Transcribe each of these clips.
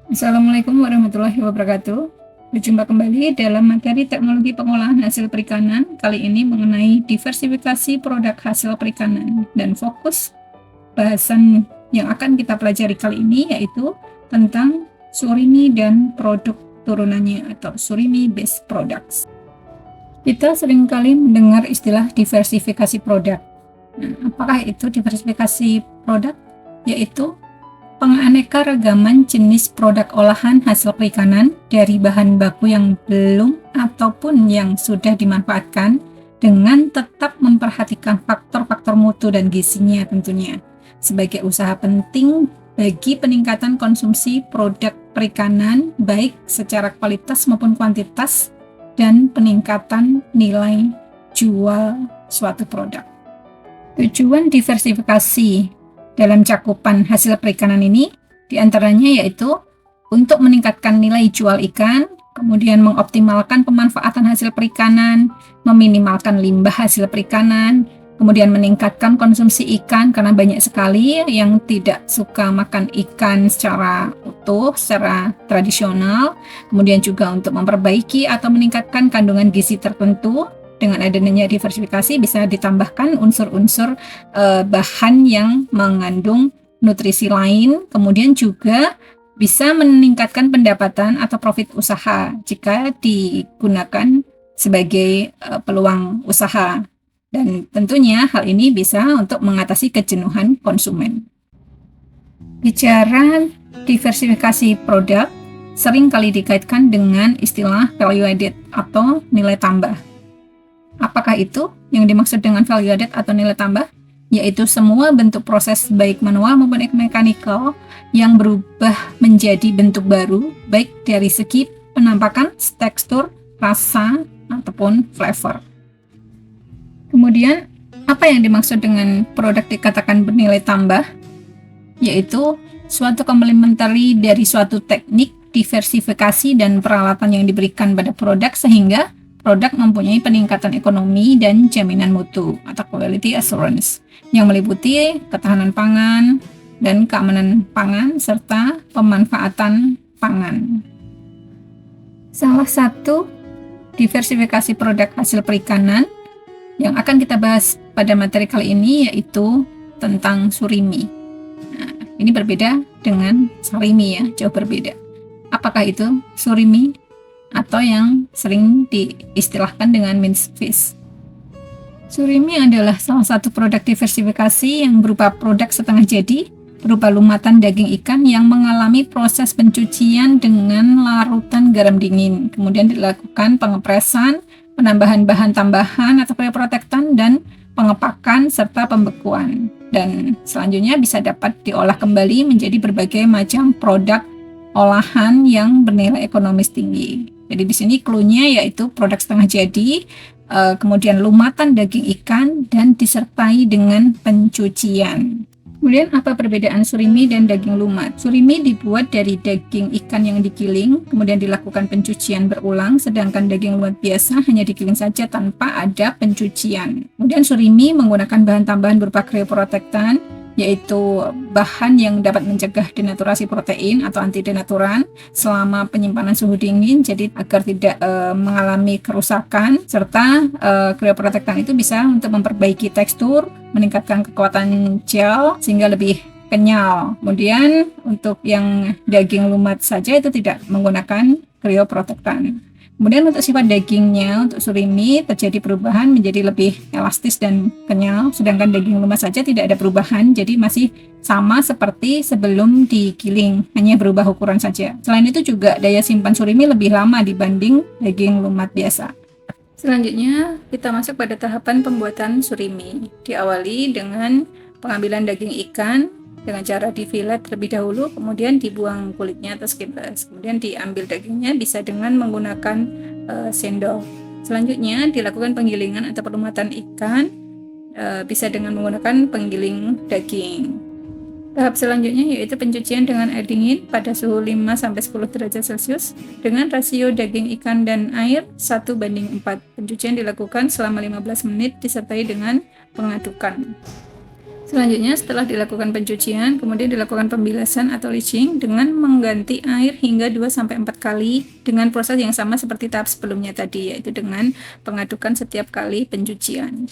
Assalamualaikum warahmatullahi wabarakatuh. Berjumpa kembali dalam materi teknologi pengolahan hasil perikanan, kali ini mengenai diversifikasi produk hasil perikanan. Dan fokus bahasan yang akan kita pelajari kali ini yaitu tentang surimi dan produk turunannya atau surimi based products. Kita seringkali mendengar istilah diversifikasi produk. Nah, apakah itu diversifikasi produk? Yaitu penganeka-ragaman jenis produk olahan hasil perikanan dari bahan baku yang belum ataupun yang sudah dimanfaatkan dengan tetap memperhatikan faktor-faktor mutu dan gizinya tentunya sebagai usaha penting bagi peningkatan konsumsi produk perikanan baik secara kualitas maupun kuantitas dan peningkatan nilai jual suatu produk. Tujuan diversifikasi dalam cakupan hasil perikanan ini diantaranya yaitu untuk meningkatkan nilai jual ikan, kemudian mengoptimalkan pemanfaatan hasil perikanan, meminimalkan limbah hasil perikanan, kemudian meningkatkan konsumsi ikan karena banyak sekali yang tidak suka makan ikan secara utuh, secara tradisional, kemudian juga untuk memperbaiki atau meningkatkan kandungan gizi tertentu. Dengan adanya diversifikasi bisa ditambahkan unsur-unsur bahan yang mengandung nutrisi lain, kemudian juga bisa meningkatkan pendapatan atau profit usaha jika digunakan sebagai peluang usaha. Dan tentunya hal ini bisa untuk mengatasi kejenuhan konsumen. Bicara diversifikasi produk, sering kali dikaitkan dengan istilah value added atau nilai tambah. Apakah itu yang dimaksud dengan value added atau nilai tambah? Yaitu semua bentuk proses baik manual maupun mechanical yang berubah menjadi bentuk baru, baik dari segi penampakan, tekstur, rasa, ataupun flavor. Kemudian, apa yang dimaksud dengan produk dikatakan bernilai tambah? Yaitu suatu komplementari dari suatu teknik, diversifikasi, dan peralatan yang diberikan pada produk sehingga produk mempunyai peningkatan ekonomi dan jaminan mutu atau quality assurance yang meliputi ketahanan pangan dan keamanan pangan serta pemanfaatan pangan. Salah satu diversifikasi produk hasil perikanan yang akan kita bahas pada materi kali ini yaitu tentang surimi. Nah, ini berbeda dengan sarimi ya, jauh berbeda. Apakah itu surimi? Atau yang sering diistilahkan dengan minced fish. Surimi adalah salah satu produk diversifikasi yang berupa produk setengah jadi, berupa lumatan daging ikan yang mengalami proses pencucian dengan larutan garam dingin. Kemudian dilakukan pengepresan, penambahan bahan tambahan atau protektan, dan pengepakan serta pembekuan. Dan selanjutnya bisa dapat diolah kembali menjadi berbagai macam produk olahan yang bernilai ekonomis tinggi. Jadi di sini clue-nya yaitu produk setengah jadi, kemudian lumatan daging ikan, dan disertai dengan pencucian. Kemudian apa perbedaan surimi dan daging lumat? Surimi dibuat dari daging ikan yang digiling, kemudian dilakukan pencucian berulang, sedangkan daging lumat biasa hanya digiling saja tanpa ada pencucian. Kemudian surimi menggunakan bahan tambahan berupa cryoprotectant, yaitu bahan yang dapat mencegah denaturasi protein atau antidenaturan selama penyimpanan suhu dingin, jadi agar tidak mengalami kerusakan, serta cryoprotectant itu bisa untuk memperbaiki tekstur, meningkatkan kekuatan gel sehingga lebih kenyal. Kemudian untuk yang daging lumat saja itu tidak menggunakan cryoprotectant. Kemudian untuk sifat dagingnya, untuk surimi terjadi perubahan menjadi lebih elastis dan kenyal, sedangkan daging lumat saja tidak ada perubahan, jadi masih sama seperti sebelum digiling, hanya berubah ukuran saja. Selain itu juga daya simpan surimi lebih lama dibanding daging lumat biasa. Selanjutnya kita masuk pada tahapan pembuatan surimi. Diawali dengan pengambilan daging ikan dengan cara difilet terlebih dahulu, kemudian dibuang kulitnya atau skins, kemudian diambil dagingnya bisa dengan menggunakan sendok. Selanjutnya dilakukan penggilingan atau pelumatan ikan, bisa dengan menggunakan penggiling daging. Tahap selanjutnya yaitu pencucian dengan air dingin pada suhu 5-10 derajat Celcius dengan rasio daging ikan dan air 1:4. Pencucian dilakukan selama 15 menit disertai dengan pengadukan. Selanjutnya, setelah dilakukan pencucian, kemudian dilakukan pembilasan atau leaching dengan mengganti air hingga 2-4 kali dengan proses yang sama seperti tahap sebelumnya tadi, yaitu dengan pengadukan setiap kali pencucian.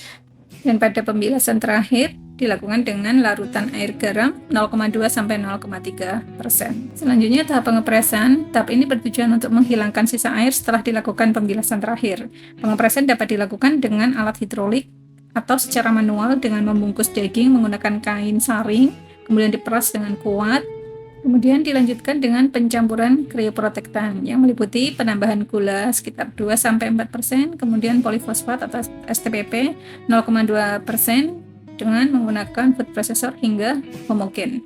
Dan pada pembilasan terakhir dilakukan dengan larutan air garam 0,2-0,3%. Selanjutnya tahap pengepresan. Tahap ini bertujuan untuk menghilangkan sisa air setelah dilakukan pembilasan terakhir. Pengepresan dapat dilakukan dengan alat hidrolik atau secara manual dengan membungkus daging menggunakan kain saring, kemudian diperas dengan kuat. Kemudian dilanjutkan dengan pencampuran krioprotektan yang meliputi penambahan gula sekitar 2-4%, kemudian polifosfat atau STPP 0,2% dengan menggunakan food processor hingga homogen.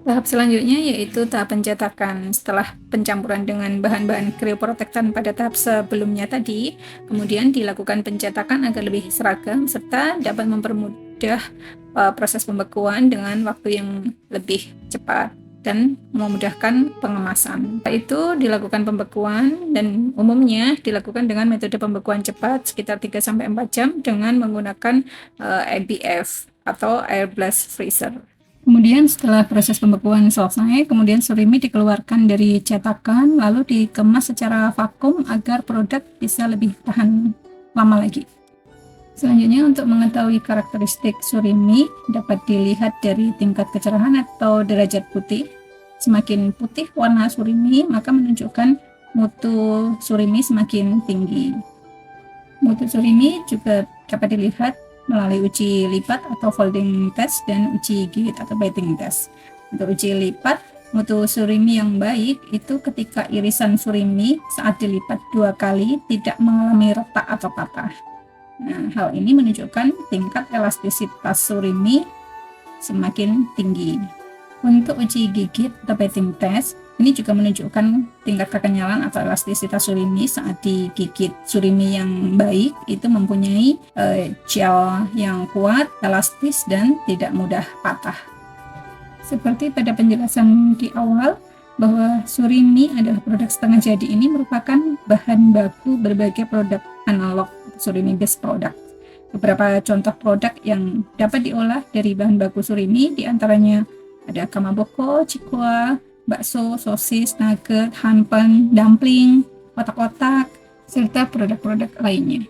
Tahap selanjutnya yaitu tahap pencetakan. Setelah pencampuran dengan bahan-bahan krioprotektan pada tahap sebelumnya tadi, kemudian dilakukan pencetakan agar lebih seragam serta dapat mempermudah proses pembekuan dengan waktu yang lebih cepat dan memudahkan pengemasan. Setelah itu dilakukan pembekuan dan umumnya dilakukan dengan metode pembekuan cepat sekitar 3-4 jam dengan menggunakan ABF atau Air Blast Freezer. Kemudian setelah proses pembekuan selesai, kemudian surimi dikeluarkan dari cetakan lalu dikemas secara vakum agar produk bisa lebih tahan lama lagi. Selanjutnya, untuk mengetahui karakteristik surimi dapat dilihat dari tingkat kecerahan atau derajat putih. Semakin putih warna surimi, maka menunjukkan mutu surimi semakin tinggi. Mutu surimi juga dapat dilihat melalui uji lipat atau folding test dan uji gigit atau biting test. Untuk uji lipat, mutu surimi yang baik itu ketika irisan surimi saat dilipat 2 kali tidak mengalami retak atau patah. Nah, hal ini menunjukkan tingkat elastisitas surimi semakin tinggi. Untuk uji gigit atau biting test, ini juga menunjukkan tingkat kekenyalan atau elastisitas surimi saat digigit. Surimi yang baik itu mempunyai gel yang kuat, elastis, dan tidak mudah patah. Seperti pada penjelasan di awal, bahwa surimi adalah produk setengah jadi ini merupakan bahan baku berbagai produk analog surimi based product. Beberapa contoh produk yang dapat diolah dari bahan baku surimi diantaranya ada kamaboko, cikwa, bakso, sosis, nugget, hanpen, dumpling, otak-otak, serta produk-produk lainnya.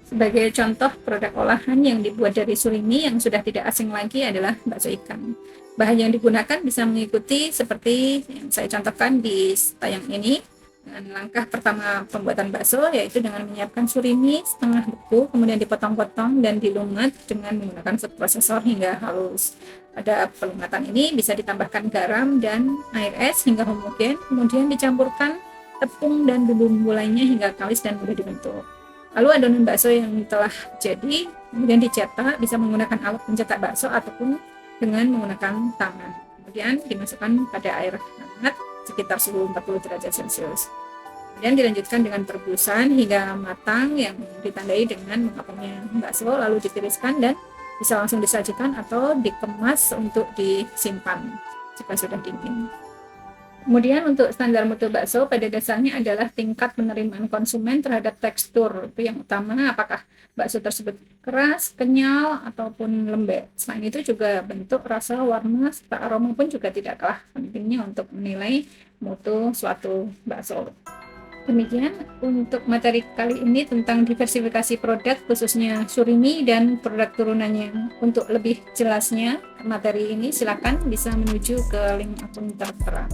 Sebagai contoh produk olahan yang dibuat dari surimi yang sudah tidak asing lagi adalah bakso ikan. Bahan yang digunakan bisa mengikuti seperti yang saya contohkan di tayang ini. Dengan langkah pertama pembuatan bakso yaitu dengan menyiapkan surimi setengah beku, kemudian dipotong-potong dan dilumat dengan menggunakan food processor hingga halus. Pada pelumatan ini bisa ditambahkan garam dan air es hingga homogen, kemudian dicampurkan tepung dan bumbu-bumbu lainnya hingga kalis dan mudah dibentuk. Lalu adonan bakso yang telah jadi kemudian dicetak bisa menggunakan alat pencetak bakso ataupun dengan menggunakan tangan. Kemudian dimasukkan pada air hangat sekitar suhu 40 derajat Celcius. Kemudian dilanjutkan dengan perebusan hingga matang yang ditandai dengan mengapungnya bakso, lalu ditiriskan dan bisa langsung disajikan atau dikemas untuk disimpan jika sudah dingin. Kemudian untuk standar mutu bakso pada dasarnya adalah tingkat penerimaan konsumen terhadap tekstur. Itu yang utama, apakah bakso tersebut keras, kenyal, ataupun lembek. Selain itu juga bentuk, rasa, warna, serta aroma pun juga tidak kalah pentingnya untuk menilai mutu suatu bakso. Demikian untuk materi kali ini tentang diversifikasi produk khususnya surimi dan produk turunannya. Untuk lebih jelasnya materi ini silakan bisa menuju ke link akun tertera.